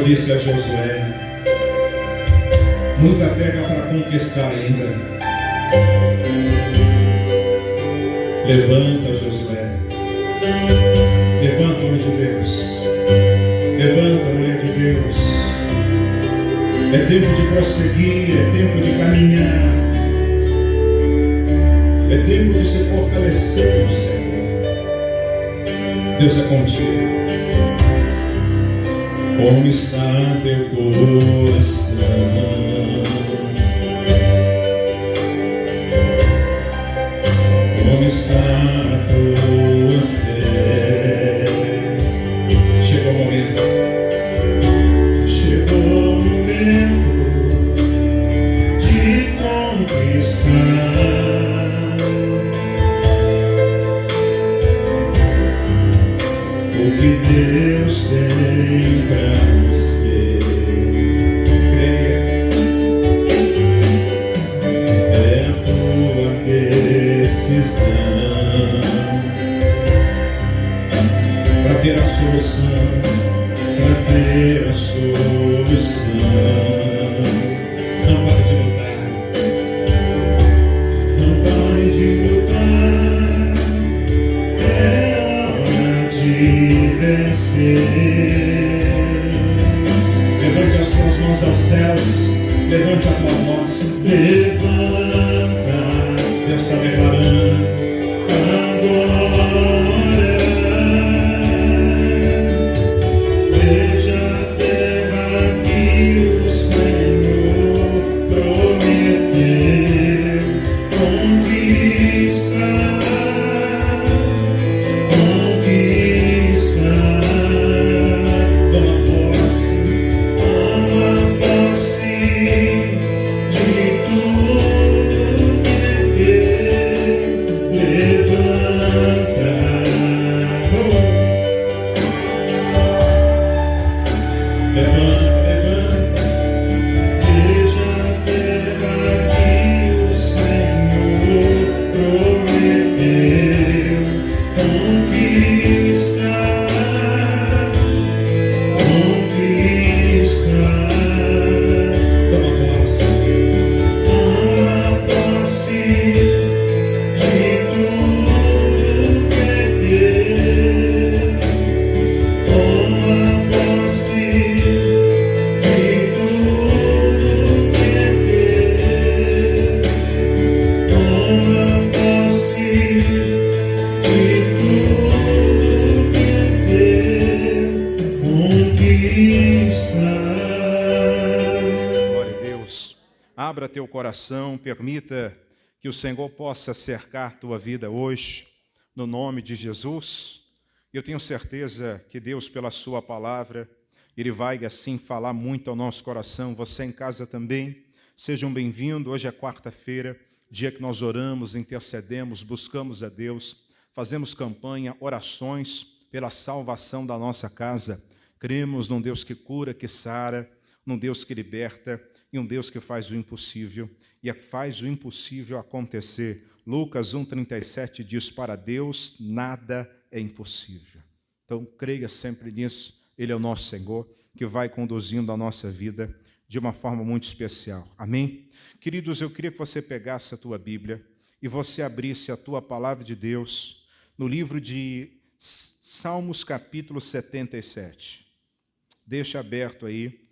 Disse a Josué: muita terra para conquistar ainda. Levanta, Josué. Levanta, homem de Deus. Levanta, mulher de Deus. É tempo de prosseguir, é tempo de caminhar, é tempo de se fortalecer no Senhor. Deus é contigo. Como está teu coração? Como está a tua fé? Chegou o momento. Chegou o momento de conquistar o que Deus tem pra você. Creia, é a tua decisão para ter a solução, para ter a solução. Não pare de lutar, não pare de lutar, é hora de vencer. Levante as tuas mãos aos céus, levante a tua voz, levanta. Deus está declarando agora. Veja a terra que o Senhor prometeu conquistar. Abra teu coração, permita que o Senhor possa cercar tua vida hoje, no nome de Jesus. Eu tenho certeza que Deus, pela sua palavra, Ele vai assim falar muito ao nosso coração. Você em casa também, sejam bem-vindos. Hoje é quarta-feira, dia que nós oramos, intercedemos, buscamos a Deus, fazemos campanha, orações pela salvação da nossa casa. Cremos num Deus que cura, que sara, num Deus que liberta, e um Deus que faz o impossível e faz o impossível acontecer. Lucas 1,37 diz: para Deus nada é impossível. Então, creia sempre nisso. Ele é o nosso Senhor, que vai conduzindo a nossa vida de uma forma muito especial. Amém? Queridos, eu queria que você pegasse a tua Bíblia e você abrisse a tua palavra de Deus no livro de Salmos, capítulo 77. Deixa aberto aí,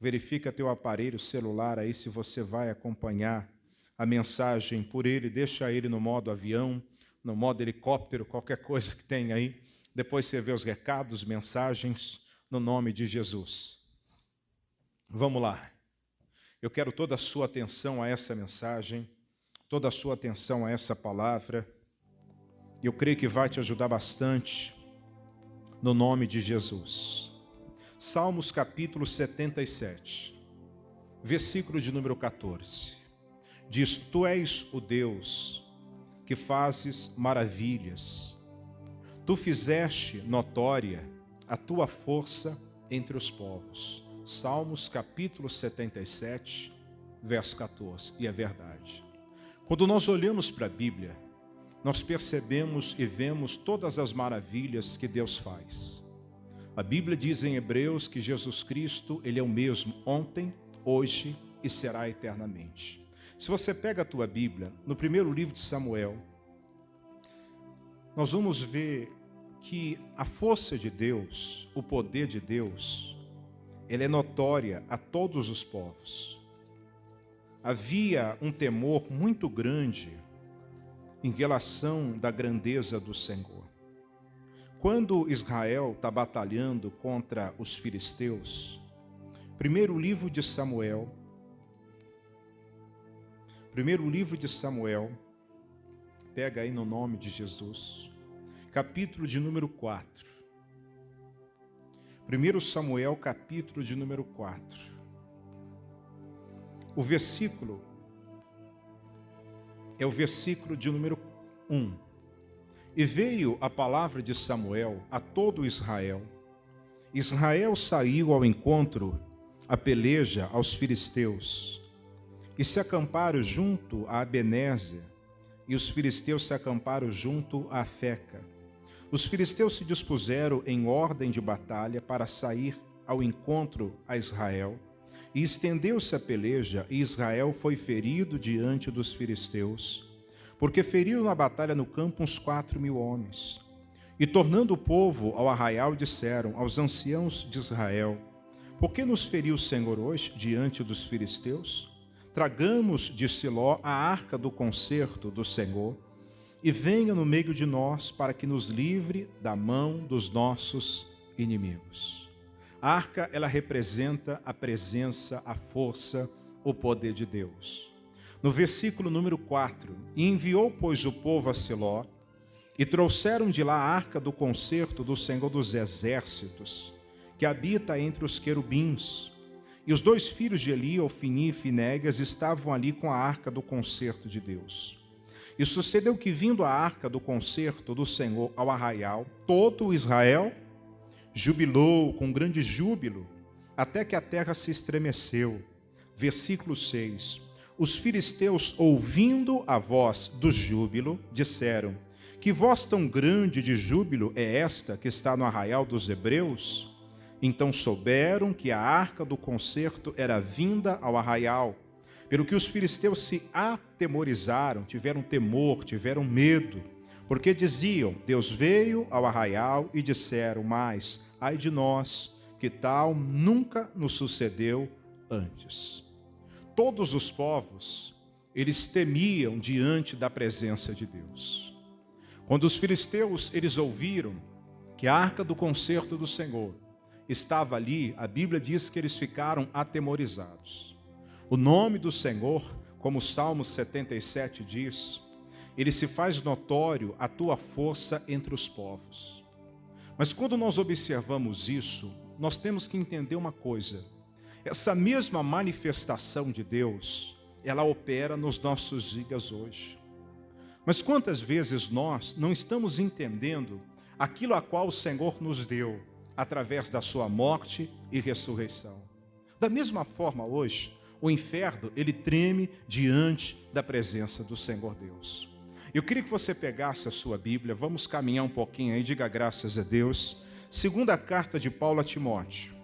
verifica teu aparelho celular aí se você vai acompanhar a mensagem por ele, deixa ele no modo avião, no modo helicóptero, qualquer coisa que tenha aí. Depois você vê os recados, mensagens, no nome de Jesus. Vamos lá. Eu quero toda a sua atenção a essa mensagem, toda a sua atenção a essa palavra. Eu creio que vai te ajudar bastante, no nome de Jesus. Salmos capítulo 77, versículo de número 14. Diz: Tu és o Deus que fazes maravilhas. Tu fizeste notória a tua força entre os povos. Salmos capítulo 77, verso 14. E é verdade. Quando nós olhamos para a Bíblia, nós percebemos e vemos todas as maravilhas que Deus faz. A Bíblia diz em Hebreus que Jesus Cristo, Ele é o mesmo ontem, hoje e será eternamente. Se você pega a tua Bíblia, no primeiro livro de Samuel, nós vamos ver que a força de Deus, o poder de Deus, ele é notória a todos os povos. Havia um temor muito grande em relação da grandeza do Senhor. Quando Israel está batalhando contra os filisteus, primeiro livro de Samuel, pega aí no nome de Jesus, capítulo de número 4. 1 Samuel, capítulo de número 4. O versículo é o versículo de número 1. E veio a palavra de Samuel a todo Israel. Israel saiu ao encontro, a peleja aos filisteus, e se acamparam junto a Ebenezer, e os filisteus se acamparam junto a Afeca. Os filisteus se dispuseram em ordem de batalha para sair ao encontro a Israel, e estendeu-se a peleja, e Israel foi ferido diante dos filisteus, porque feriram na batalha no campo uns 4.000 homens. E tornando o povo ao arraial, disseram aos anciãos de Israel: Por que nos feriu o Senhor hoje diante dos filisteus? Tragamos de Siló a arca do concerto do Senhor, e venha no meio de nós para que nos livre da mão dos nossos inimigos. A arca, ela representa a presença, a força, o poder de Deus. No versículo número 4, e enviou, pois, o povo a Siló, e trouxeram de lá a arca do concerto do Senhor dos exércitos, que habita entre os querubins. E os 2 filhos de Eli, Ofni e Finéias, estavam ali com a arca do concerto de Deus. E sucedeu que, vindo a arca do concerto do Senhor ao arraial, todo Israel jubilou com grande júbilo, até que a terra se estremeceu. Versículo 6. Os filisteus, ouvindo a voz do júbilo, disseram: Que voz tão grande de júbilo é esta que está no arraial dos hebreus? Então souberam que a arca do concerto era vinda ao arraial, pelo que os filisteus se atemorizaram, tiveram temor, tiveram medo, porque diziam: Deus veio ao arraial, e disseram: Mas, ai de nós, que tal nunca nos sucedeu antes. Todos os povos, eles temiam diante da presença de Deus. Quando os filisteus, eles ouviram que a arca do concerto do Senhor estava ali, a Bíblia diz que eles ficaram atemorizados. O nome do Senhor, como o Salmo 77 diz, ele se faz notório a tua força entre os povos. Mas quando nós observamos isso, nós temos que entender uma coisa: essa mesma manifestação de Deus, ela opera nos nossos dias hoje. Mas quantas vezes nós não estamos entendendo aquilo a qual o Senhor nos deu através da sua morte e ressurreição? Da mesma forma hoje, o inferno, ele treme diante da presença do Senhor Deus. Eu queria que você pegasse a sua Bíblia, vamos caminhar um pouquinho aí, diga graças a Deus. Segunda carta de Paulo a Timóteo.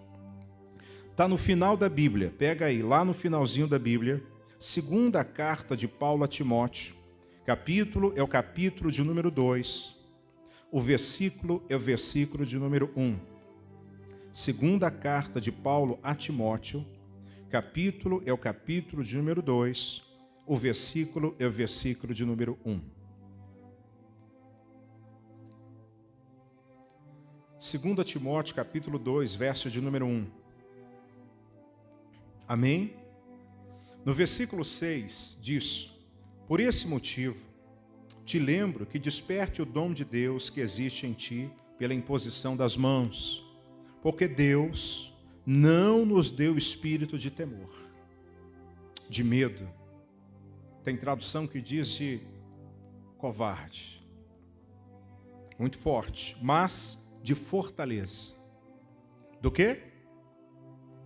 Está no final da Bíblia, pega aí, lá no finalzinho da Bíblia. Segunda carta de Paulo a Timóteo. Capítulo é o capítulo de número 2. O versículo é o versículo de número 1. Segunda carta de Paulo a Timóteo. Capítulo é o capítulo de número 2. O versículo é o versículo de número 1. 2 Timóteo, capítulo 2, verso de número 1. Amém? No versículo 6 diz: por esse motivo, te lembro que desperte o dom de Deus que existe em ti pela imposição das mãos, porque Deus não nos deu espírito de temor, de medo. Tem tradução que diz de covarde, muito forte, mas de fortaleza. Do quê?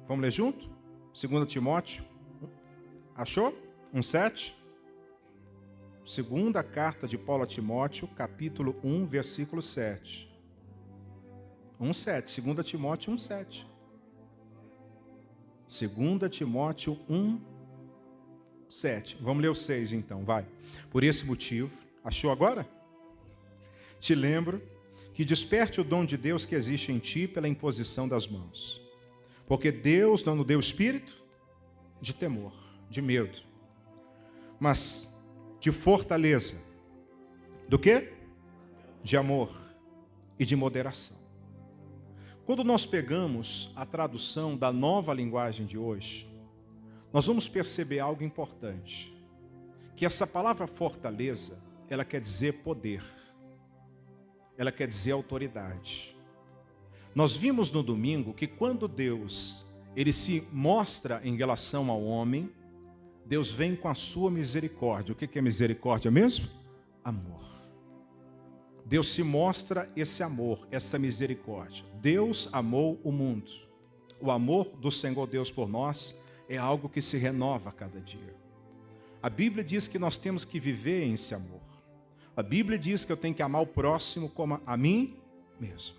Vamos ler junto? 2 Timóteo, achou? 1,7? Segunda carta de Paulo a Timóteo, capítulo 1, versículo 7. 1,7, 2 Timóteo 1,7. 2 Timóteo 1,7. Vamos ler o 6 então, vai. Por esse motivo, achou agora? Te lembro que desperte o dom de Deus que existe em ti pela imposição das mãos. Porque Deus não nos deu espírito de temor, de medo, mas de fortaleza. Do quê? De amor e de moderação. Quando nós pegamos a tradução da nova linguagem de hoje, nós vamos perceber algo importante. Que essa palavra fortaleza, ela quer dizer poder. Ela quer dizer autoridade. Nós vimos no domingo que quando Deus, ele se mostra em relação ao homem, Deus vem com a sua misericórdia. O que é misericórdia mesmo? Amor. Deus se mostra esse amor, essa misericórdia. Deus amou o mundo. O amor do Senhor Deus por nós é algo que se renova a cada dia. A Bíblia diz que nós temos que viver esse amor. A Bíblia diz que eu tenho que amar o próximo como a mim mesmo.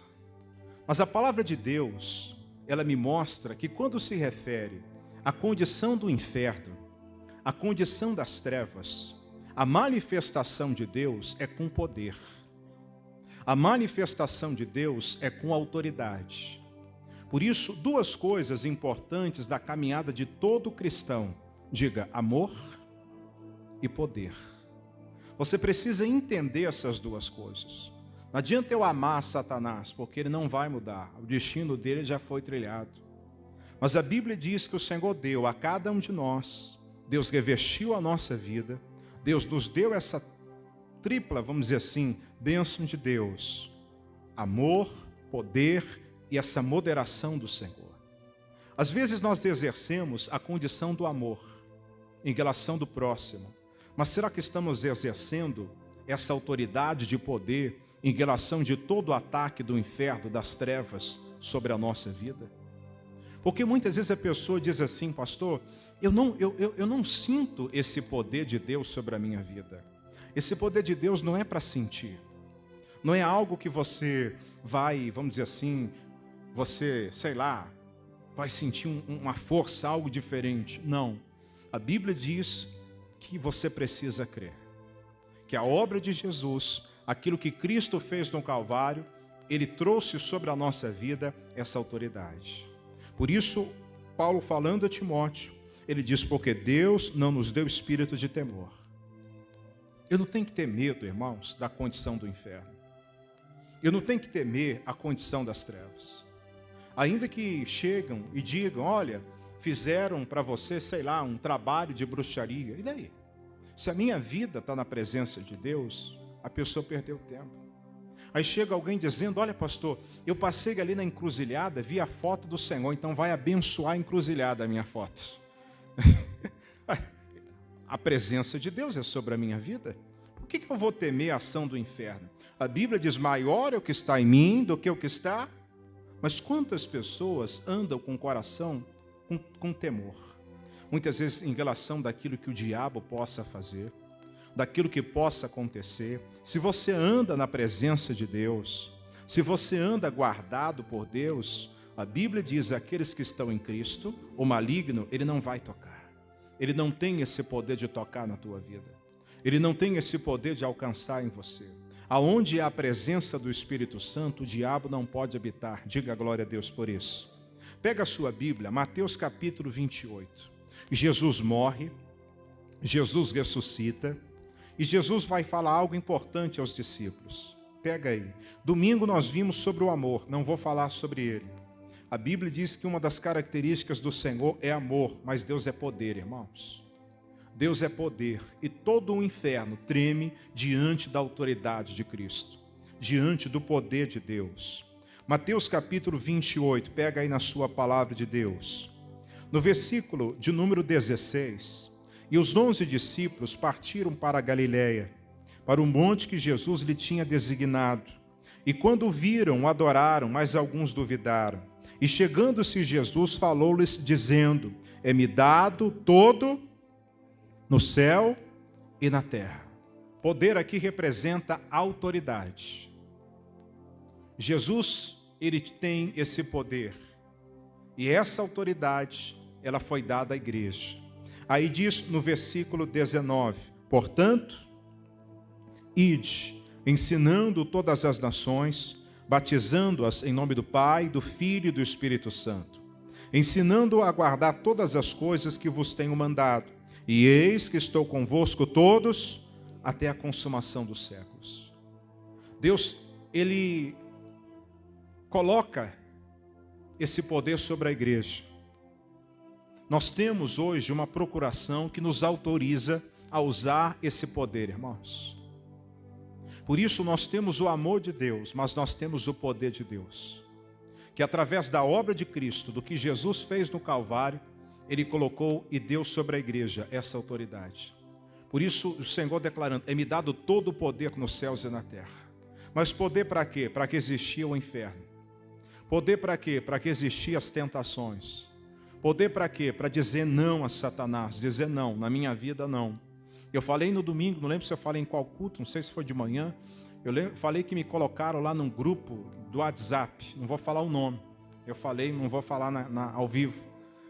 Mas a palavra de Deus, ela me mostra que quando se refere à condição do inferno, à condição das trevas, a manifestação de Deus é com poder. A manifestação de Deus é com autoridade. Por isso, duas coisas importantes da caminhada de todo cristão. Diga, amor e poder. Você precisa entender essas duas coisas. Não adianta eu amar Satanás, porque ele não vai mudar. O destino dele já foi trilhado. Mas a Bíblia diz que o Senhor deu a cada um de nós, Deus revestiu a nossa vida, Deus nos deu essa tripla, vamos dizer assim, bênção de Deus. Amor, poder e essa moderação do Senhor. Às vezes nós exercemos a condição do amor em relação do próximo. Mas será que estamos exercendo essa autoridade de poder em relação de todo o ataque do inferno, das trevas, sobre a nossa vida? Porque muitas vezes a pessoa diz assim, pastor, eu não sinto esse poder de Deus sobre a minha vida. Esse poder de Deus não é para sentir. Não é algo que você vai, vamos dizer assim, você, sei lá, vai sentir uma força, algo diferente. Não. A Bíblia diz que você precisa crer. Que a obra de Jesus, aquilo que Cristo fez no Calvário, Ele trouxe sobre a nossa vida essa autoridade. Por isso, Paulo falando a Timóteo, ele diz, porque Deus não nos deu espírito de temor. Eu não tenho que ter medo, irmãos, da condição do inferno. Eu não tenho que temer a condição das trevas. Ainda que chegam e digam, olha, fizeram para você, sei lá, um trabalho de bruxaria. E daí? Se a minha vida está na presença de Deus, a pessoa perdeu tempo. Aí chega alguém dizendo, olha pastor, eu passei ali na encruzilhada, vi a foto do Senhor, então vai abençoar a encruzilhada a minha foto. A presença de Deus é sobre a minha vida. Por que eu vou temer a ação do inferno? A Bíblia diz, maior é o que está em mim do que o que está. Mas quantas pessoas andam com o coração com temor? muitas vezes em relação daquilo que o diabo possa fazer, daquilo que possa acontecer. Se você anda na presença de Deus, se você anda guardado por Deus, a Bíblia diz: aqueles que estão em Cristo, o maligno, ele não vai tocar. Ele não tem esse poder de tocar na tua vida. Ele não tem esse poder de alcançar em você. Aonde há a presença do Espírito Santo, o diabo não pode habitar. Diga glória a Deus por isso. Pega a sua Bíblia, Mateus capítulo 28. Jesus morre, Jesus ressuscita, e Jesus vai falar algo importante aos discípulos. Pega aí. Domingo nós vimos sobre o amor, não vou falar sobre ele. A Bíblia diz que uma das características do Senhor é amor, mas Deus é poder, irmãos. Deus é poder, e todo o inferno treme diante da autoridade de Cristo, diante do poder de Deus. Mateus capítulo 28, pega aí na sua palavra de Deus. No versículo de número 16, e os 11 discípulos partiram para a Galiléia, para o monte que Jesus lhe tinha designado. E quando o viram, o adoraram, mas alguns duvidaram. E chegando-se Jesus, falou-lhes, dizendo: é-me dado todo no céu e na terra. Poder aqui representa autoridade. Jesus, ele tem esse poder. E essa autoridade, ela foi dada à igreja. Aí diz no versículo 19: portanto, ide, ensinando todas as nações, batizando-as em nome do Pai, do Filho e do Espírito Santo, ensinando-a a guardar todas as coisas que vos tenho mandado. E eis que estou convosco todos até a consumação dos séculos. Deus, ele coloca esse poder sobre a igreja. Nós temos hoje uma procuração que nos autoriza a usar esse poder, irmãos. Por isso nós temos o amor de Deus, mas nós temos o poder de Deus. Que através da obra de Cristo, do que Jesus fez no Calvário, ele colocou e deu sobre a igreja essa autoridade. Por isso o Senhor declarando: é-me dado todo o poder nos céus e na terra. Mas poder para quê? Para que existia o inferno. Poder para quê? Para que existiam as tentações. Poder para quê? Para dizer não a Satanás, dizer não, na minha vida não. Eu falei no domingo, não lembro se eu falei em qual culto, não sei se foi de manhã, falei que me colocaram lá num grupo do WhatsApp, não vou falar o nome, eu falei, não vou falar ao vivo,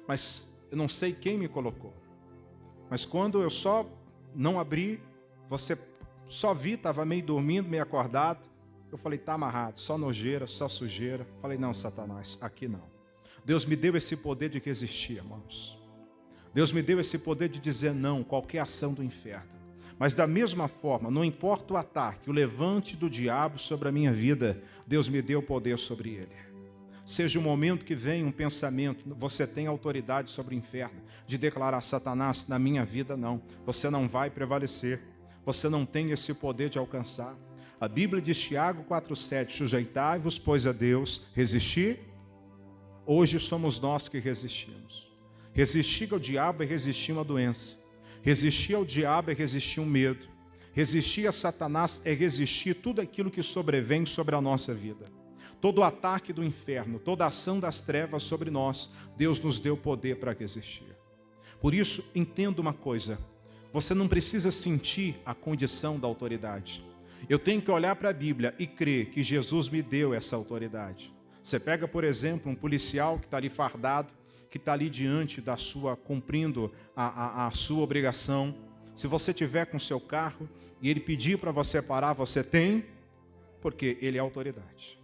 mas eu não sei quem me colocou. Mas quando eu só não abri, você só vi, estava meio dormindo, meio acordado, eu falei: está amarrado, só nojeira, só sujeira. Falei: não, Satanás, aqui não. Deus me deu esse poder de resistir, irmãos. Deus me deu esse poder de dizer não a qualquer ação do inferno. Mas da mesma forma, não importa o ataque, o levante do diabo sobre a minha vida, Deus me deu poder sobre ele. Seja o momento que vem um pensamento, você tem autoridade sobre o inferno, de declarar: Satanás, na minha vida não, você não vai prevalecer, você não tem esse poder de alcançar. A Bíblia diz, Tiago 4,7, sujeitai-vos, pois a Deus, resistir. Hoje somos nós que resistimos. Resistir ao diabo é resistir uma doença. Resistir ao diabo é resistir um medo. Resistir a Satanás é resistir tudo aquilo que sobrevém sobre a nossa vida. Todo o ataque do inferno, toda a ação das trevas sobre nós, Deus nos deu poder para resistir. Por isso, entenda uma coisa: você não precisa sentir a condição da autoridade. Eu tenho que olhar para a Bíblia e crer que Jesus me deu essa autoridade. Você pega, por exemplo, um policial que está ali fardado, que está ali diante da sua, cumprindo a sua obrigação. Se você tiver com o seu carro e ele pedir para você parar, você tem, porque ele é autoridade.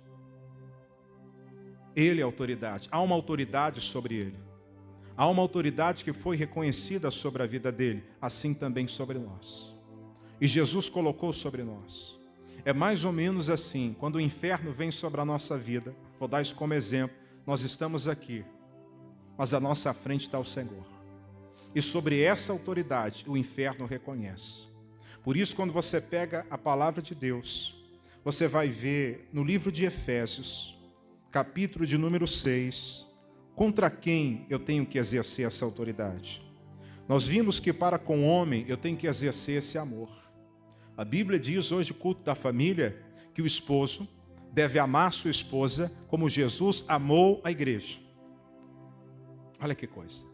Ele é autoridade. Há uma autoridade sobre ele. Há uma autoridade que foi reconhecida sobre a vida dele, assim também sobre nós. E Jesus colocou sobre nós. É mais ou menos assim, quando o inferno vem sobre a nossa vida, vou dar isso como exemplo, nós estamos aqui, mas à nossa frente está o Senhor. E sobre essa autoridade, o inferno reconhece. Por isso, quando você pega a palavra de Deus, você vai ver no livro de Efésios, capítulo de número 6, contra quem eu tenho que exercer essa autoridade. Nós vimos que para com o homem eu tenho que exercer esse amor. A Bíblia diz hoje, culto da família, que o esposo deve amar sua esposa como Jesus amou a igreja. Olha que coisa.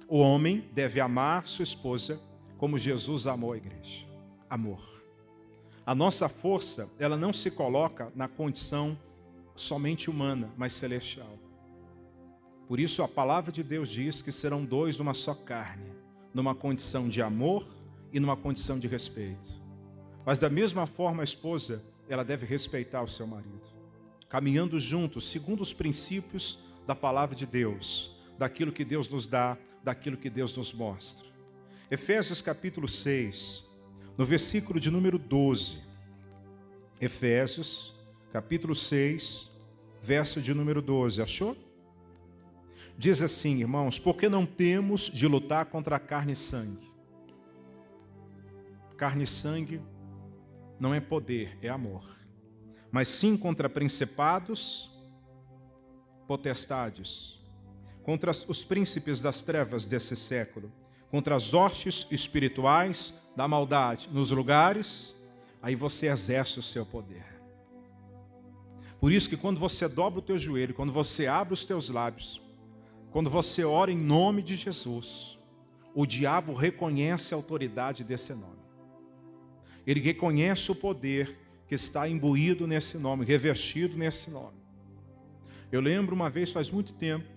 O homem deve amar sua esposa como Jesus amou a igreja. Amor. A nossa força, ela não se coloca na condição somente humana, mas celestial. Por isso a palavra de Deus diz que serão dois numa só carne, numa condição de amor e numa condição de respeito. Mas da mesma forma a esposa, ela deve respeitar o seu marido, caminhando juntos, segundo os princípios da palavra de Deus, daquilo que Deus nos dá, daquilo que Deus nos mostra. Efésios capítulo 6, no versículo de número 12. Efésios capítulo 6, verso de número 12. Achou? Diz assim, irmãos: porque não temos de lutar contra carne e sangue. Carne e sangue não é poder, é amor. Mas sim contra principados, potestades, contra os príncipes das trevas desse século, contra as hostes espirituais da maldade nos lugares, aí você exerce o seu poder. Por isso que quando você dobra o teu joelho, quando você abre os teus lábios, quando você ora em nome de Jesus, o diabo reconhece a autoridade desse nome. Ele reconhece o poder que está imbuído nesse nome, revestido nesse nome. Eu lembro uma vez, faz muito tempo,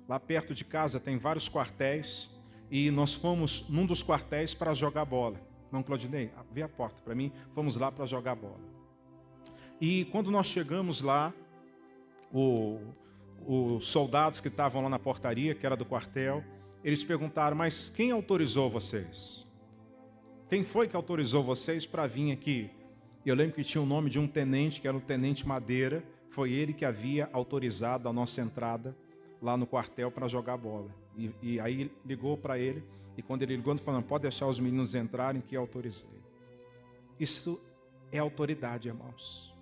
lá perto de casa tem vários quartéis, e nós fomos num dos quartéis para jogar bola. Não, Claudinei, vê a porta para mim, fomos lá para jogar bola. E quando nós chegamos lá, os soldados que estavam lá na portaria, que era do quartel, eles perguntaram: mas quem autorizou vocês? Quem foi que autorizou vocês para vir aqui? E eu lembro que tinha o nome de um tenente, que era o Tenente Madeira. Foi ele que havia autorizado a nossa entrada lá no quartel para jogar bola. E aí ligou para ele, e quando ele ligou, ele falou: pode deixar os meninos entrarem que eu autorizei. Isso é autoridade, irmãos.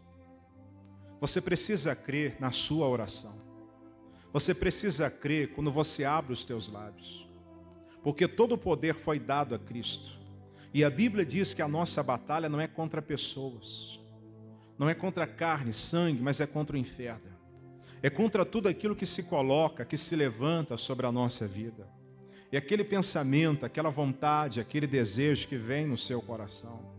Você precisa crer na sua oração. Você precisa crer quando você abre os teus lábios. Porque todo o poder foi dado a Cristo. E a Bíblia diz que a nossa batalha não é contra pessoas. Não é contra carne, sangue, mas é contra o inferno. É contra tudo aquilo que se coloca, que se levanta sobre a nossa vida. E aquele pensamento, aquela vontade, aquele desejo que vem no seu coração.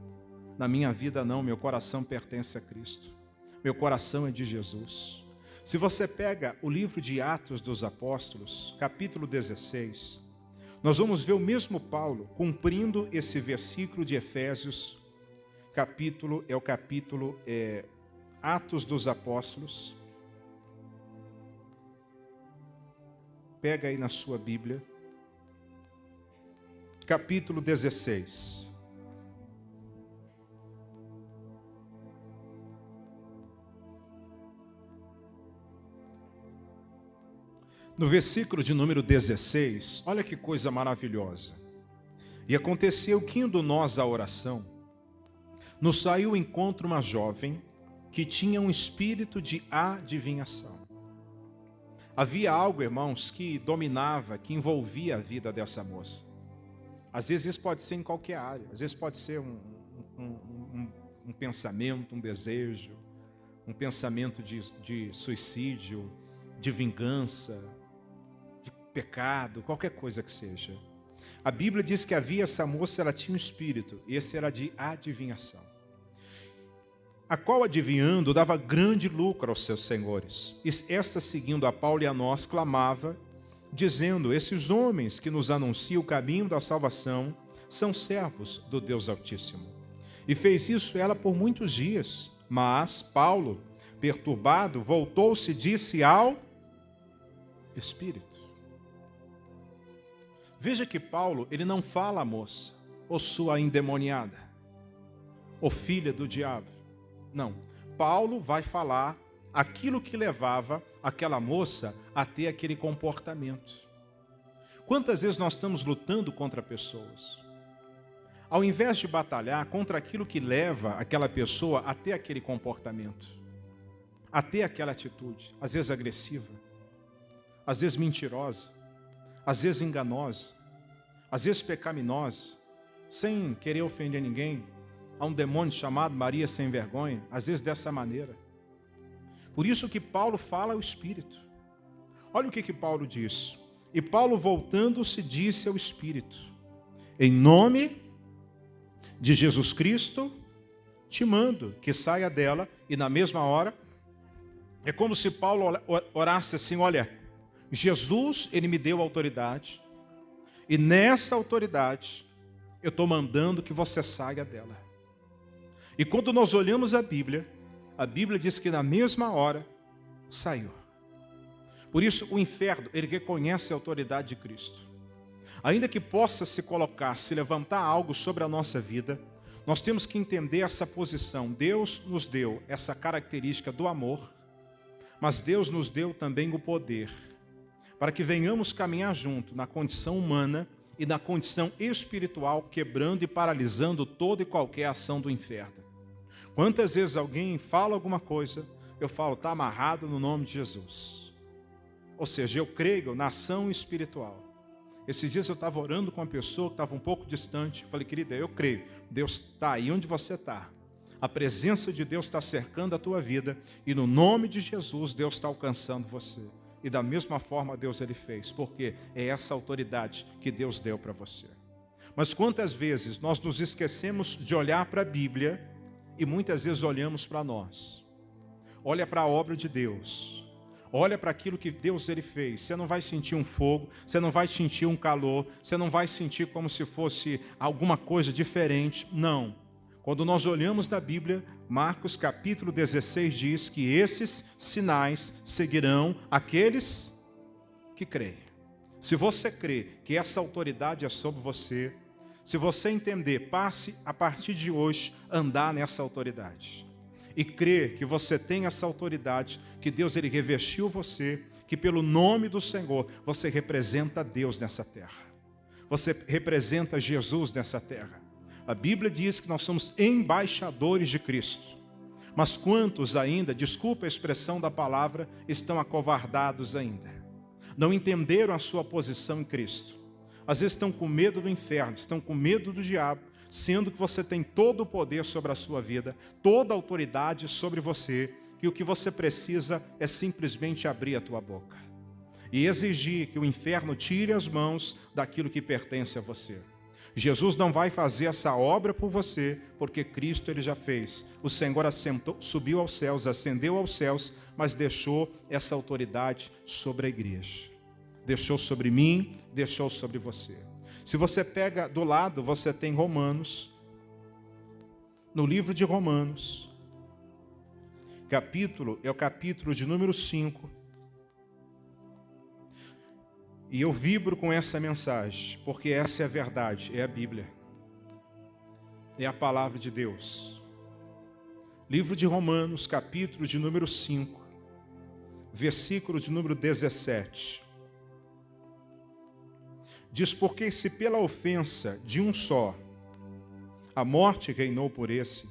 Na minha vida não, meu coração pertence a Cristo. Meu coração é de Jesus. Se você pega o livro de Atos dos Apóstolos, capítulo 16, nós vamos ver o mesmo Paulo cumprindo esse versículo de Efésios, Atos dos Apóstolos. Pega aí na sua Bíblia, capítulo 16. No versículo de número 16, olha que coisa maravilhosa. E aconteceu que, indo nós à oração, nos saiu ao encontro uma jovem que tinha um espírito de adivinhação. Havia algo, irmãos, que dominava, que envolvia a vida dessa moça. Às vezes isso pode ser em qualquer área. Às vezes pode ser um pensamento, um desejo, um pensamento de suicídio, de vingança, de pecado, qualquer coisa que seja. A Bíblia diz que havia essa moça, ela tinha um espírito, e esse era de adivinhação, a qual, adivinhando, dava grande lucro aos seus senhores. E esta, seguindo a Paulo e a nós, clamava, dizendo: esses homens que nos anunciam o caminho da salvação são servos do Deus Altíssimo. E fez isso ela por muitos dias. Mas Paulo, perturbado, voltou-se e disse ao Espírito. Veja que Paulo, ele não fala a moça, ou sua endemoniada, ou filha do diabo. Não, Paulo vai falar aquilo que levava aquela moça a ter aquele comportamento. Quantas vezes nós estamos lutando contra pessoas, ao invés de batalhar contra aquilo que leva aquela pessoa a ter aquele comportamento, a ter aquela atitude, às vezes agressiva, às vezes mentirosa, às vezes enganosa, às vezes pecaminosa, sem querer ofender ninguém. Há um demônio chamado Maria sem vergonha, às vezes dessa maneira. Por isso que Paulo fala ao Espírito. Olha o que Paulo diz: E Paulo, voltando-se, disse ao Espírito: em nome de Jesus Cristo, te mando que saia dela. E na mesma hora, é como se Paulo orasse assim: olha, Jesus, ele me deu autoridade, e nessa autoridade, eu estou mandando que você saia dela. E quando nós olhamos a Bíblia diz que na mesma hora, saiu. Por isso, o inferno, ele reconhece a autoridade de Cristo. Ainda que possa se levantar algo sobre a nossa vida, nós temos que entender essa posição. Deus nos deu essa característica do amor, mas Deus nos deu também o poder, para que venhamos caminhar junto na condição humana e na condição espiritual, quebrando e paralisando toda e qualquer ação do inferno. Quantas vezes alguém fala alguma coisa, eu falo, está amarrado no nome de Jesus. Ou seja, eu creio na ação espiritual. Esses dias eu estava orando com uma pessoa que estava um pouco distante. Eu falei, querida, eu creio, Deus está aí onde você está. A presença de Deus está cercando a tua vida, e no nome de Jesus, Deus está alcançando você. E da mesma forma Deus ele fez, porque é essa autoridade que Deus deu para você. Mas quantas vezes nós nos esquecemos de olhar para a Bíblia e muitas vezes olhamos para nós. Olha para a obra de Deus. Olha para aquilo que Deus ele fez. Você não vai sentir um fogo, você não vai sentir um calor, você não vai sentir como se fosse alguma coisa diferente. Não. Quando nós olhamos na Bíblia, Marcos capítulo 16 diz que esses sinais seguirão aqueles que creem. Se você crê que essa autoridade é sobre você, se você entender, passe a partir de hoje andar nessa autoridade. E crer que você tem essa autoridade, que Deus ele revestiu você, que pelo nome do Senhor você representa Deus nessa terra. Você representa Jesus nessa terra. A Bíblia diz que nós somos embaixadores de Cristo. Mas quantos ainda, desculpa a expressão da palavra, estão acovardados ainda? Não entenderam a sua posição em Cristo. Às vezes estão com medo do inferno, estão com medo do diabo, sendo que você tem todo o poder sobre a sua vida, toda a autoridade sobre você, que o que você precisa é simplesmente abrir a tua boca e exigir que o inferno tire as mãos daquilo que pertence a você. Jesus não vai fazer essa obra por você, porque Cristo ele já fez. O Senhor subiu aos céus, ascendeu aos céus, mas deixou essa autoridade sobre a igreja. Deixou sobre mim, deixou sobre você. Se você pega do lado, você tem Romanos. No livro de Romanos, é o capítulo de número 5. E eu vibro com essa mensagem, porque essa é a verdade, é a Bíblia. É a palavra de Deus. Livro de Romanos, capítulo de número 5, versículo de número 17. Diz, porque se pela ofensa de um só a morte reinou por esse,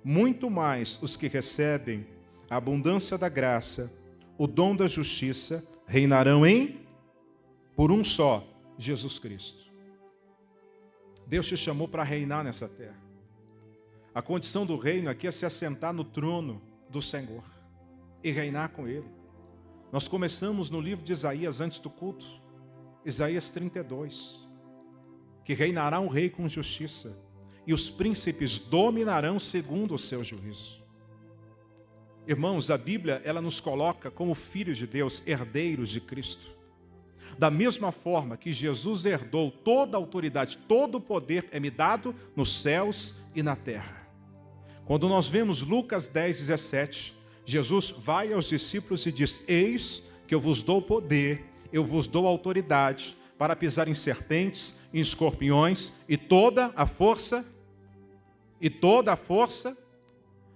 muito mais os que recebem a abundância da graça, o dom da justiça, reinarão por um só, Jesus Cristo. Deus te chamou para reinar nessa terra. A condição do reino aqui é se assentar no trono do Senhor e reinar com Ele. Nós começamos no livro de Isaías antes do culto, Isaías 32, que reinará um rei com justiça, e os príncipes dominarão segundo o seu juízo. Irmãos, a Bíblia, ela nos coloca como filhos de Deus, herdeiros de Cristo. Da mesma forma que Jesus herdou toda a autoridade, todo o poder é me dado nos céus e na terra. Quando nós vemos Lucas 10, 17, Jesus vai aos discípulos e diz, eis que eu vos dou poder, eu vos dou autoridade para pisar em serpentes, em escorpiões e toda a força.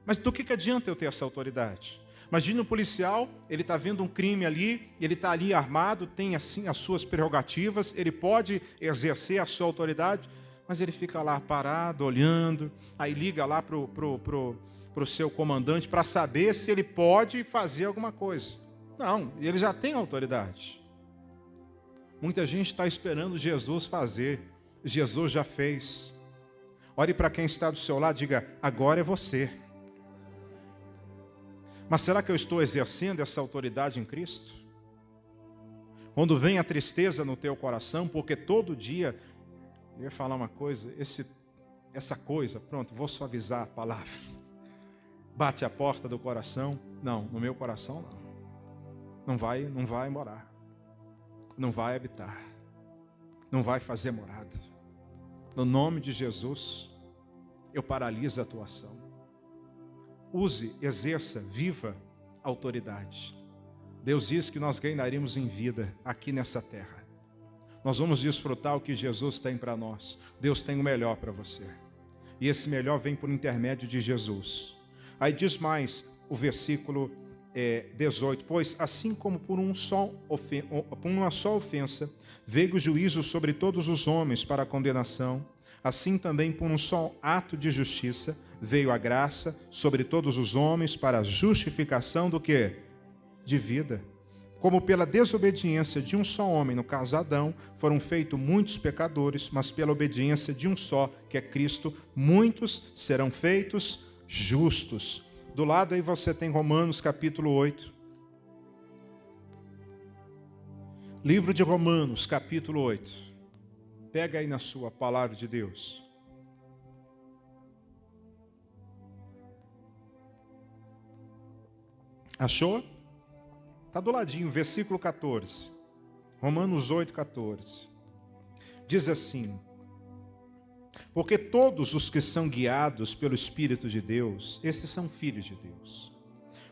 Mas do que adianta eu ter essa autoridade? Imagina um policial, ele está vendo um crime ali, ele está ali armado, tem assim as suas prerrogativas, ele pode exercer a sua autoridade, mas ele fica lá parado, olhando, aí liga lá para o seu comandante para saber se ele pode fazer alguma coisa. Não, ele já tem autoridade. Muita gente está esperando Jesus fazer, Jesus já fez. Olhe para quem está do seu lado e diga, agora é você. Mas será que eu estou exercendo essa autoridade em Cristo? Quando vem a tristeza no teu coração, porque todo dia, eu ia falar uma coisa, essa coisa, pronto, vou suavizar a palavra. Bate a porta do coração. Não, no meu coração não. Não vai morar. Não vai habitar. Não vai fazer morada. No nome de Jesus, eu paraliso a atuação. Use, exerça, viva a autoridade. Deus diz que nós ganharemos em vida aqui nessa terra. Nós vamos desfrutar o que Jesus tem para nós. Deus tem o melhor para você. E esse melhor vem por intermédio de Jesus. Aí diz mais o versículo 18. Pois assim como por uma só ofensa veio o juízo sobre todos os homens para a condenação, assim também por um só ato de justiça veio a graça sobre todos os homens para a justificação do quê? De vida. Como pela desobediência de um só homem, no caso Adão, foram feitos muitos pecadores, mas pela obediência de um só, que é Cristo, muitos serão feitos justos. Do lado aí você tem Romanos capítulo 8. Livro de Romanos capítulo 8. Pega aí na sua palavra de Deus. Achou? Está do ladinho, versículo 14. Romanos 8, 14. Diz assim: porque todos os que são guiados pelo Espírito de Deus, esses são filhos de Deus.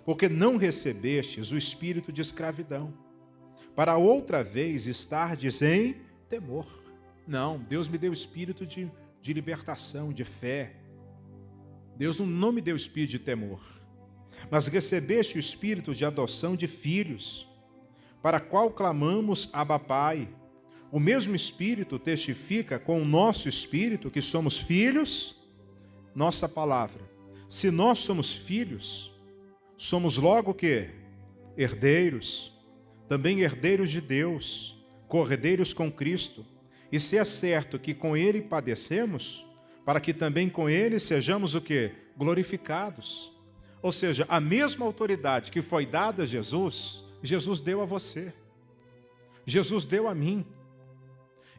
Porque não recebestes o espírito de escravidão, para outra vez estardes em temor. Não, Deus me deu espírito de libertação, de fé. Deus não me deu espírito de temor. Mas recebeste o espírito de adoção de filhos, para qual clamamos Abba Pai. O mesmo Espírito testifica com o nosso espírito que somos filhos. Nossa palavra. Se nós somos filhos, somos logo o quê? Herdeiros. Também herdeiros de Deus, co-herdeiros com Cristo. E se é certo que com Ele padecemos, para que também com Ele sejamos o quê? Glorificados. Ou seja, a mesma autoridade que foi dada a Jesus, Jesus deu a você. Jesus deu a mim.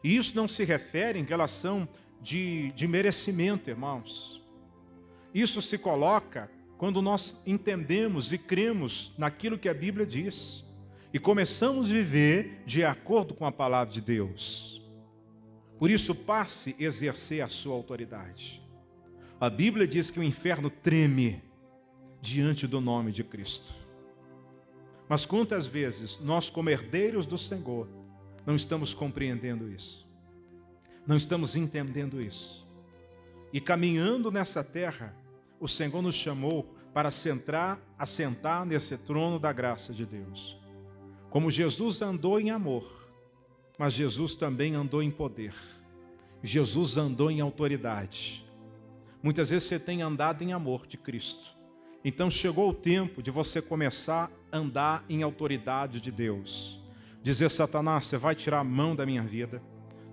E isso não se refere em relação de merecimento, irmãos. Isso se coloca quando nós entendemos e cremos naquilo que a Bíblia diz. E começamos a viver de acordo com a palavra de Deus. Por isso, passe a exercer a sua autoridade. A Bíblia diz que o inferno treme diante do nome de Cristo. Mas quantas vezes nós, como herdeiros do Senhor, não estamos compreendendo isso? Não estamos entendendo isso? E caminhando nessa terra, o Senhor nos chamou para assentar nesse trono da graça de Deus. Como Jesus andou em amor, mas Jesus também andou em poder. Jesus andou em autoridade. Muitas vezes você tem andado em amor de Cristo. Então chegou o tempo de você começar a andar em autoridade de Deus. Dizer: Satanás, você vai tirar a mão da minha vida.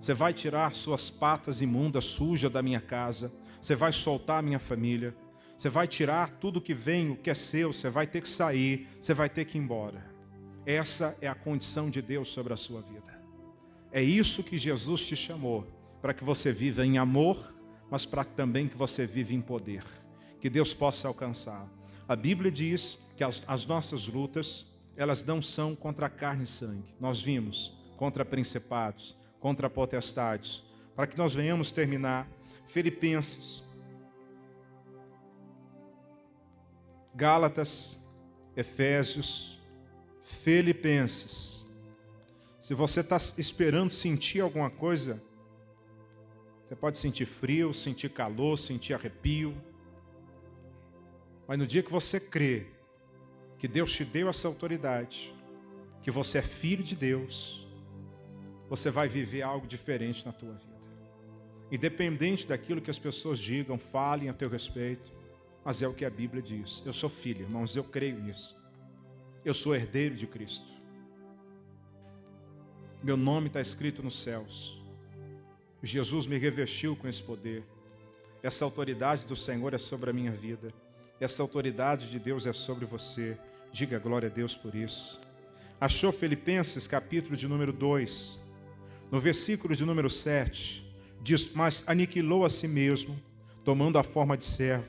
Você vai tirar suas patas imundas, sujas da minha casa. Você vai soltar a minha família. Você vai tirar tudo que vem, o que é seu. Você vai ter que sair. Você vai ter que ir embora. Essa é a condição de Deus sobre a sua vida. É isso que Jesus te chamou. Para que você viva em amor, mas para também que você viva em poder. Que Deus possa alcançar. A Bíblia diz que as nossas lutas, elas não são contra carne e sangue. Nós vimos contra principados, contra potestades. Para que nós venhamos terminar, Filipenses, Gálatas, Efésios, Filipenses. Se você está esperando sentir alguma coisa, você pode sentir frio, sentir calor, sentir arrepio. Mas no dia que você crê que Deus te deu essa autoridade, que você é filho de Deus, você vai viver algo diferente na tua vida. Independente daquilo que as pessoas digam, falem a teu respeito, mas é o que a Bíblia diz. Eu sou filho, irmãos, eu creio nisso. Eu sou herdeiro de Cristo. Meu nome está escrito nos céus. Jesus me revestiu com esse poder. Essa autoridade do Senhor é sobre a minha vida. Essa autoridade de Deus é sobre você. Diga glória a Deus por isso. Achou Filipenses, capítulo de número 2, no versículo de número 7, diz: mas aniquilou a si mesmo, tomando a forma de servo,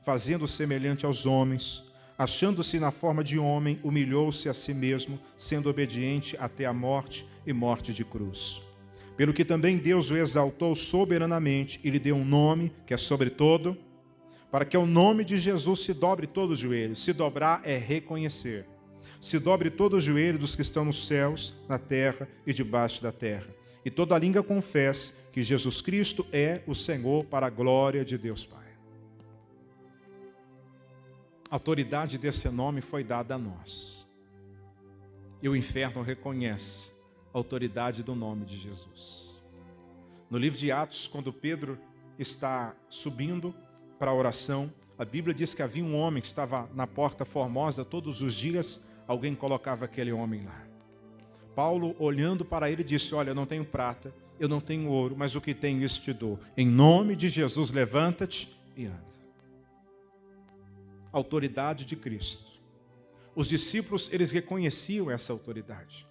fazendo semelhante aos homens, achando-se na forma de homem, humilhou-se a si mesmo, sendo obediente até a morte e morte de cruz. Pelo que também Deus o exaltou soberanamente e lhe deu um nome que é sobre todo, para que ao nome de Jesus se dobre todo o joelho. Se dobrar é reconhecer. Se dobre todo o joelho dos que estão nos céus, na terra e debaixo da terra. E toda a língua confesse que Jesus Cristo é o Senhor, para a glória de Deus Pai. A autoridade desse nome foi dada a nós. E o inferno reconhece a autoridade do nome de Jesus. No livro de Atos, quando Pedro está subindo para a oração, a Bíblia diz que havia um homem que estava na porta formosa, todos os dias alguém colocava aquele homem lá. Paulo, olhando para ele, disse: olha, eu não tenho prata, eu não tenho ouro, mas o que tenho isso te dou. Em nome de Jesus, levanta-te e anda. Autoridade de Cristo. Os discípulos, eles reconheciam essa autoridade.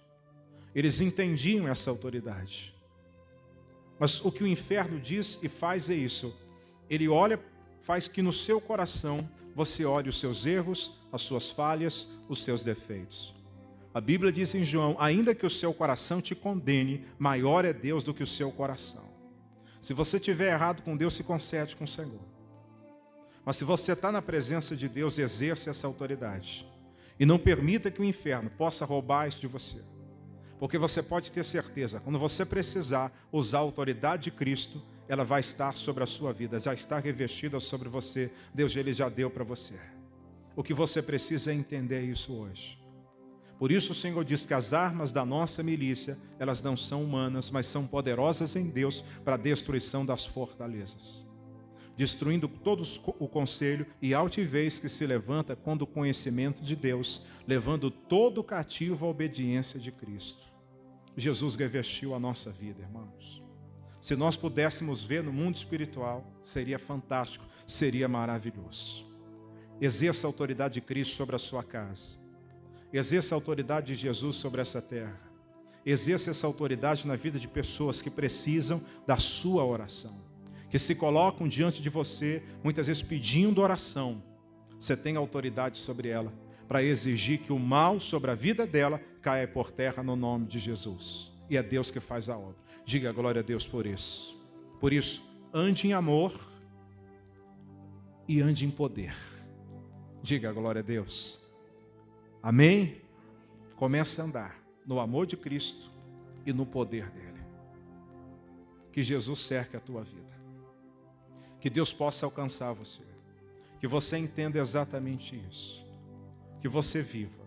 Eles entendiam essa autoridade. Mas o que o inferno diz e faz é isso. Ele olha, faz que no seu coração você olhe os seus erros, as suas falhas, os seus defeitos. A Bíblia diz em João: ainda que o seu coração te condene, maior é Deus do que o seu coração. Se você tiver errado com Deus, se concede com o Senhor. Mas se você está na presença de Deus, exerça essa autoridade. E não permita que o inferno possa roubar isso de você. Porque você pode ter certeza, quando você precisar usar a autoridade de Cristo, ela vai estar sobre a sua vida, já está revestida sobre você. Deus, Ele já deu para você. O que você precisa é entender isso hoje. Por isso o Senhor diz que as armas da nossa milícia, elas não são humanas, mas são poderosas em Deus para a destruição das fortalezas. Destruindo todo o conselho e altivez que se levanta contra o conhecimento de Deus, levando todo cativo à obediência de Cristo. Jesus revestiu a nossa vida, irmãos. Se nós pudéssemos ver no mundo espiritual, seria fantástico, seria maravilhoso. Exerça a autoridade de Cristo sobre a sua casa. Exerça a autoridade de Jesus sobre essa terra. Exerça essa autoridade na vida de pessoas que precisam da sua oração, que se colocam diante de você, muitas vezes pedindo oração. Você tem autoridade sobre ela, para exigir que o mal sobre a vida dela caia por terra no nome de Jesus. E é Deus que faz a obra. Diga glória a Deus por isso. Por isso, ande em amor e ande em poder. Diga glória a Deus. Amém? Comece a andar no amor de Cristo e no poder dele. Que Jesus cerque a tua vida. Que Deus possa alcançar você. Que você entenda exatamente isso. Que você viva.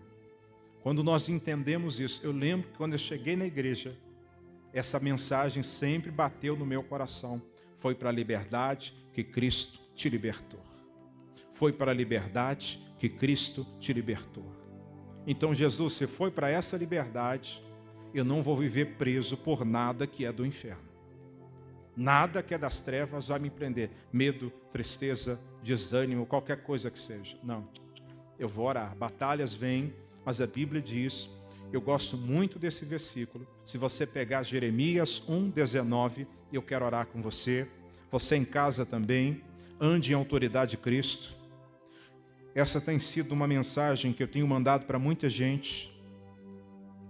Quando nós entendemos isso, eu lembro que quando eu cheguei na igreja, essa mensagem sempre bateu no meu coração. Foi para a liberdade que Cristo te libertou. Foi para a liberdade que Cristo te libertou. Então, Jesus, se foi para essa liberdade, eu não vou viver preso por nada que é do inferno. Nada que é das trevas vai me prender. Medo, tristeza, desânimo, qualquer coisa que seja. Não. Eu vou orar. Batalhas vêm, mas a Bíblia diz, eu gosto muito desse versículo. Se você pegar Jeremias 1:19, eu quero orar com você. Você em casa também, ande em autoridade de Cristo. Essa tem sido uma mensagem que eu tenho mandado para muita gente,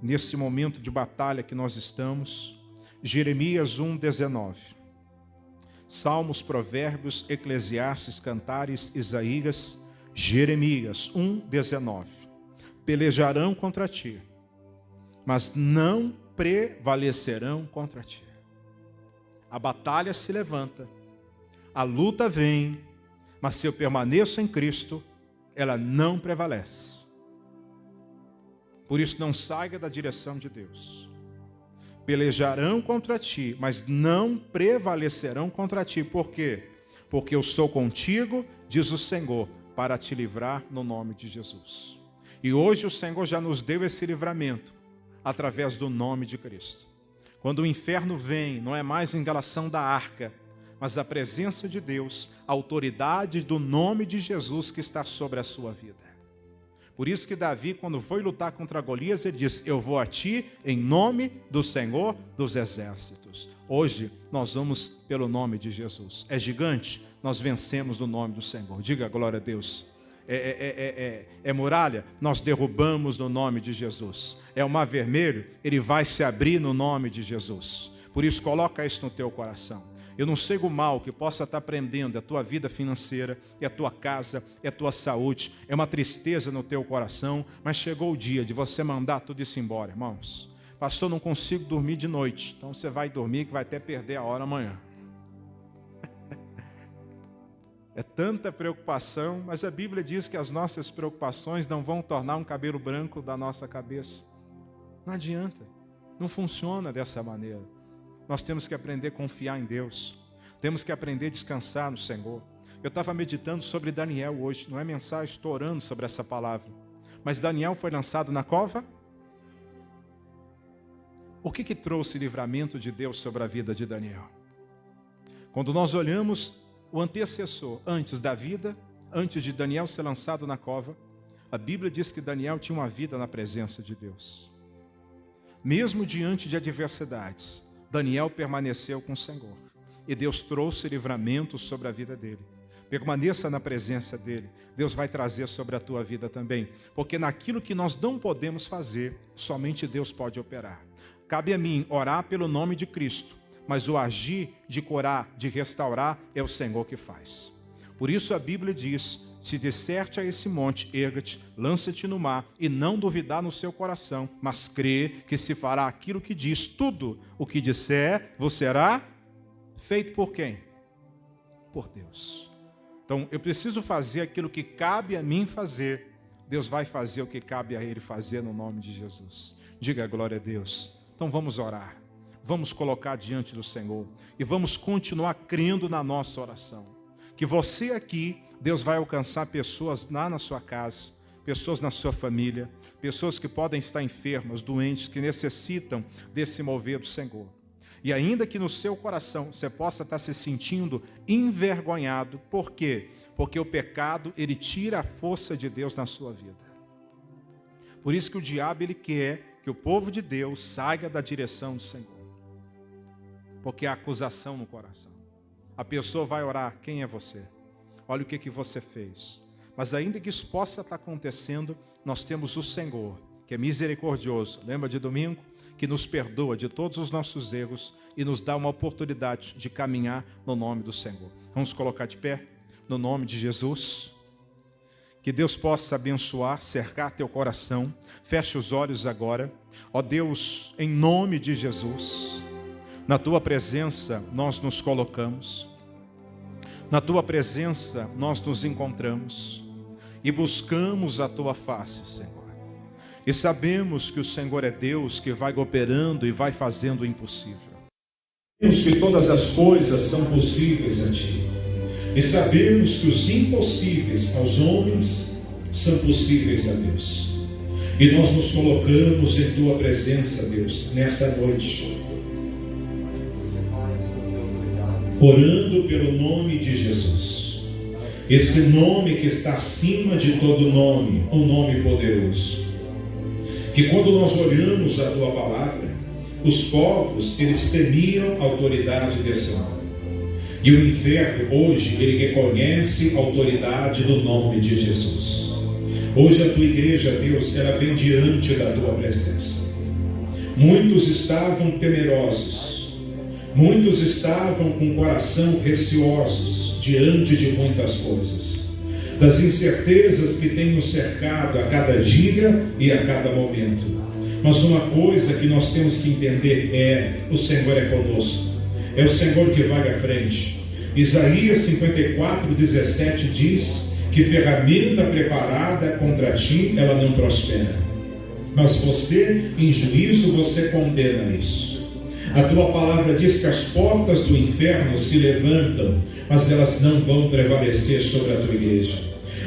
nesse momento de batalha que nós estamos. Jeremias 1:19. Salmos, Provérbios, Eclesiastes, Cantares, Isaías. Jeremias 1:19. Pelejarão contra ti, mas não prevalecerão contra ti. A batalha se levanta, a luta vem, mas se eu permaneço em Cristo, ela não prevalece. Por isso, não saia da direção de Deus. Pelejarão contra ti, mas não prevalecerão contra ti. Por quê? Porque eu sou contigo, diz o Senhor, para te livrar no nome de Jesus. E hoje o Senhor já nos deu esse livramento, através do nome de Cristo. Quando o inferno vem, não é mais a engalação da arca, mas a presença de Deus, a autoridade do nome de Jesus que está sobre a sua vida. Por isso que Davi, quando foi lutar contra Golias, ele disse: eu vou a ti em nome do Senhor dos exércitos. Hoje nós vamos pelo nome de Jesus. É gigante, nós vencemos no nome do Senhor. Diga glória a Deus. É muralha, nós derrubamos no nome de Jesus. É o mar vermelho, ele vai se abrir no nome de Jesus. Por isso coloca isso no teu coração. Eu não sei o mal que possa estar prendendo a tua vida financeira, é a tua casa, é a tua saúde, é uma tristeza no teu coração, mas chegou o dia de você mandar tudo isso embora, irmãos. Pastor, não consigo dormir de noite. Então você vai dormir que vai até perder a hora amanhã. É tanta preocupação, mas a Bíblia diz que as nossas preocupações não vão tornar um cabelo branco da nossa cabeça. Não adianta, não funciona dessa maneira. Nós temos que aprender a confiar em Deus. Temos que aprender a descansar no Senhor. Eu estava meditando sobre Daniel hoje, não é mensagem, estou orando sobre essa palavra. Mas Daniel foi lançado na cova? O que trouxe livramento de Deus sobre a vida de Daniel? Quando nós olhamos o antecessor, antes da vida, antes de Daniel ser lançado na cova, a Bíblia diz que Daniel tinha uma vida na presença de Deus. Mesmo diante de adversidades, Daniel permaneceu com o Senhor. E Deus trouxe livramento sobre a vida dele. Permaneça na presença dele. Deus vai trazer sobre a tua vida também. Porque naquilo que nós não podemos fazer, somente Deus pode operar. Cabe a mim orar pelo nome de Cristo. Mas o agir de curar, de restaurar, é o Senhor que faz. Por isso a Bíblia diz: se disserte a esse monte, erga-te, lança-te no mar, e não duvidar no seu coração, mas crê que se fará aquilo que diz. Tudo o que disser, você será feito por quem? Por Deus. Então eu preciso fazer aquilo que cabe a mim fazer. Deus vai fazer o que cabe a Ele fazer no nome de Jesus. Diga glória a Deus. Então vamos orar. Vamos colocar diante do Senhor e vamos continuar crendo na nossa oração. Que você aqui, Deus vai alcançar pessoas lá na sua casa, pessoas na sua família, pessoas que podem estar enfermas, doentes, que necessitam desse mover do Senhor. E ainda que no seu coração você possa estar se sentindo envergonhado, por quê? Porque o pecado, ele tira a força de Deus na sua vida. Por isso que o diabo, ele quer que o povo de Deus saia da direção do Senhor. Porque há acusação no coração. A pessoa vai orar: quem é você? Olha o que você fez. Mas ainda que isso possa estar acontecendo, nós temos o Senhor, que é misericordioso. Lembra de domingo? Que nos perdoa de todos os nossos erros e nos dá uma oportunidade de caminhar no nome do Senhor. Vamos colocar de pé, no nome de Jesus. Que Deus possa abençoar, cercar teu coração. Feche os olhos agora. Ó Deus, em nome de Jesus, na tua presença nós nos colocamos. Na tua presença nós nos encontramos e buscamos a tua face, Senhor. E sabemos que o Senhor é Deus que vai operando e vai fazendo o impossível. Sabemos que todas as coisas são possíveis a ti. E sabemos que os impossíveis aos homens são possíveis a Deus. E nós nos colocamos em tua presença, Deus, nessa noite, orando pelo nome de Jesus, esse nome que está acima de todo nome, um nome poderoso, que quando nós olhamos a tua palavra, os povos, eles temiam a autoridade desse nome, e o inferno hoje, ele reconhece a autoridade do nome de Jesus. Hoje a tua igreja, Deus, ela vem diante da tua presença. Muitos estavam temerosos, muitos estavam com o coração receosos diante de muitas coisas, das incertezas que têm nos cercado a cada dia e a cada momento. Mas uma coisa que nós temos que entender é: o Senhor é conosco, é o Senhor que vai à frente. Isaías 54:17 diz que ferramenta preparada contra ti, ela não prospera, mas você, em juízo, você condena isso. A tua palavra diz que as portas do inferno se levantam, mas elas não vão prevalecer sobre a tua igreja.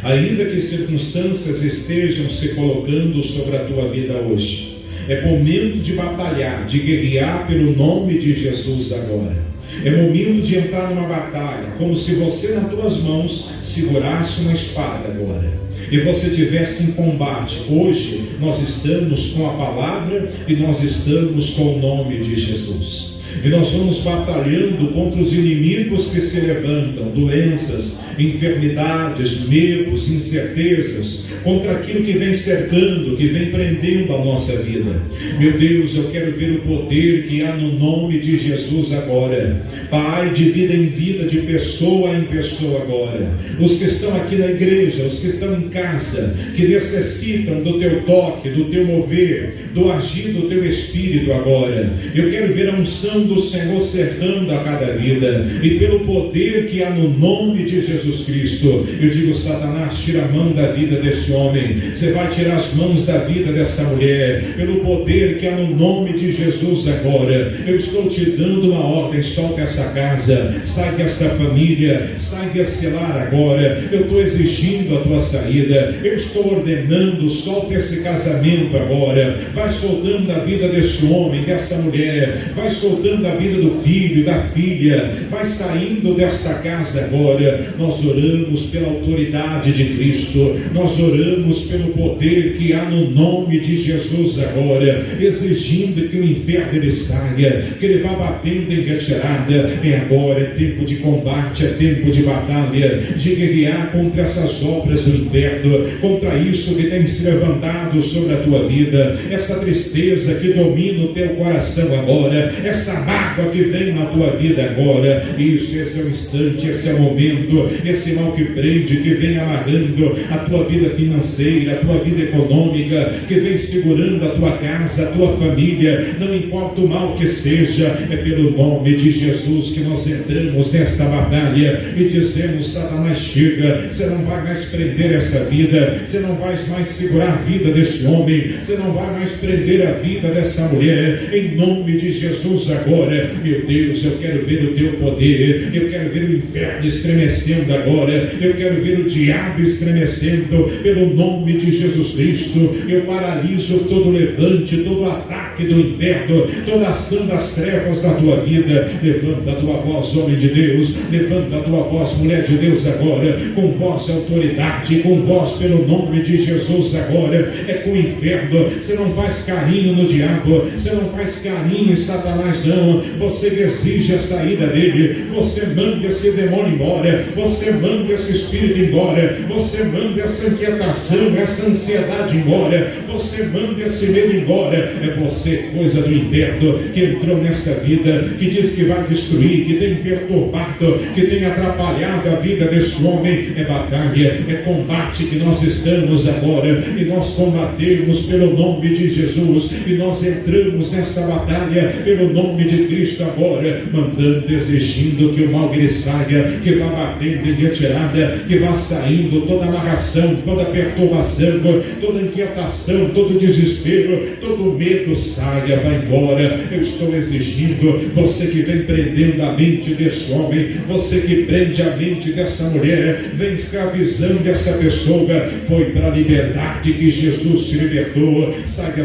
Ainda que circunstâncias estejam se colocando sobre a tua vida hoje, É momento de batalhar, de guerrear pelo nome de Jesus agora. É momento de entrar numa batalha, como se você nas tuas mãos segurasse uma espada agora e você estivesse em combate. Hoje nós estamos com a palavra e nós estamos com o nome de Jesus. E nós vamos batalhando contra os inimigos que se levantam, doenças, enfermidades, medos, incertezas, contra aquilo que vem cercando, que vem prendendo a nossa vida. Meu Deus, eu quero ver o poder que há no nome de Jesus agora. Pai, de vida em vida, de pessoa em pessoa agora. Os que estão aqui na igreja, os que estão em casa, que necessitam do teu toque, do teu mover, do agir do teu Espírito agora. Eu quero ver a unção do Senhor cercando a cada vida, e pelo poder que há no nome de Jesus Cristo, eu digo: Satanás, tira a mão da vida desse homem, você vai tirar as mãos da vida dessa mulher, pelo poder que há no nome de Jesus agora. Eu estou te dando uma ordem: solta essa casa, sai desta família, sai desse lar agora. Eu estou exigindo a tua saída, eu estou ordenando: solta esse casamento agora, vai soltando a vida desse homem, dessa mulher, vai soltando a vida do filho, da filha, vai saindo desta casa agora. Nós oramos pela autoridade de Cristo, nós oramos pelo poder que há no nome de Jesus agora, exigindo que o inferno ele saia, que ele vá batendo em retirada. É agora, é tempo de combate, é tempo de batalha, de guerrear contra essas obras do inferno, contra isso que tem se levantado sobre a tua vida, essa tristeza que domina o teu coração agora, essa mágoa que vem na tua vida agora. Isso, esse é o instante, esse é o momento. Esse mal que prende, que vem amarrando a tua vida financeira, a tua vida econômica, que vem segurando a tua casa, a tua família, não importa o mal que seja, é pelo nome de Jesus que nós entramos nesta batalha e dizemos: Satanás, chega, você não vai mais prender essa vida, você não vai mais segurar a vida desse homem, você não vai mais prender a vida dessa mulher, em nome de Jesus agora. Meu Deus, eu quero ver o teu poder, eu quero ver o inferno estremecendo agora, eu quero ver o diabo estremecendo, pelo nome de Jesus Cristo. Eu paraliso todo levante, todo ataque do inferno, toda ação das trevas da tua vida. Levanta a tua voz, homem de Deus, levanta a tua voz, mulher de Deus agora, com voz de autoridade, com voz pelo nome de Jesus agora. É com o inferno, você não faz carinho no diabo, você não faz carinho em Satanás não, você exige a saída dele, você manda esse demônio embora, você manda esse espírito embora, você manda essa inquietação, essa ansiedade embora, você manda esse medo embora. É você, coisa do inferno, que entrou nessa vida, que diz que vai destruir, que tem perturbado, que tem atrapalhado a vida desse homem. É batalha, é combate que nós estamos agora, e nós combatemos pelo nome de Jesus, e nós entramos nessa batalha pelo nome de Cristo agora, mandando, exigindo que o mal ele saia, que vá batendo em retirada, que vá saindo toda amarração, toda perturbação, toda inquietação, todo desespero, todo medo, saia, vai embora. Eu estou exigindo, você que vem prendendo a mente desse homem, você que prende a mente dessa mulher, vem escravizando essa pessoa, foi para a liberdade que Jesus te libertou. Saia